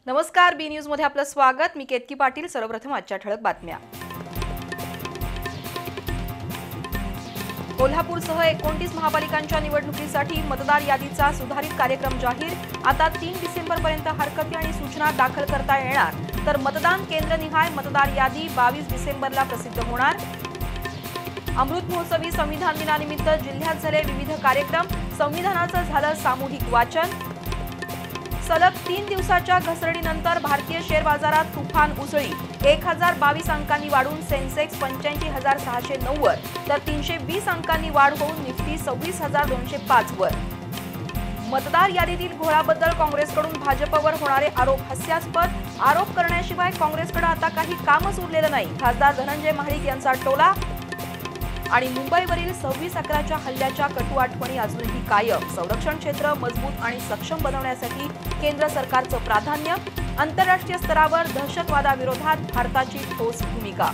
नमस्कार, बी न्यूज मध्ये आपलं स्वागत। मी केतकी पाटील। सर्वप्रथम आजच्या ठळक बातम्या। कोल्हापूरसह 29 महापालिकांच्या निवडणुकीसाठी मतदार यादीचा सुधारित कार्यक्रम जाहीर। आता 3 डिसेंबर पर्यंत हरकती आणि सूचना दाखल करता येणार, तर मतदान केंद्रनिहाय मतदार यादी 22 डिसेंबरला प्रसिद्ध होणार। अमृत महोत्सवी संविधान दिनानिमित्त जिल्ह्यात झाले विविध कार्यक्रम। संविधानाचं झालं सामूहिक वाचन। सलग 3 दिवसाच्या घसरणीनंतर भारतीय शेअर बाजारात तुफान उसळी। 1022 अंकांनी वाढून सेन्सेक्स 85,690 तर 320 अंकांनी वाढ होऊन निफ्टी 26,205 वर। मतदार यादीतील घोळाबद्दल काँग्रेसकडून भाजपवर होणारे आरोप हास्यास्पद। आरोप करण्याशिवाय काँग्रेसकडे आता काही कामच उरलेलं नाही, खासदार धनंजय महाडिक यांचा टोला। आणि मुंबईवरील 26/11च्या हल्ल्याच्या कटू आठवणी अजूनही कायम। संरक्षण क्षेत्र मजबूत आणि सक्षम बनवण्यासाठी केंद्र सरकारचं प्राधान्य। आंतरराष्ट्रीय स्तरावर दहशतवादाविरोधात भारताची ठोस भूमिका।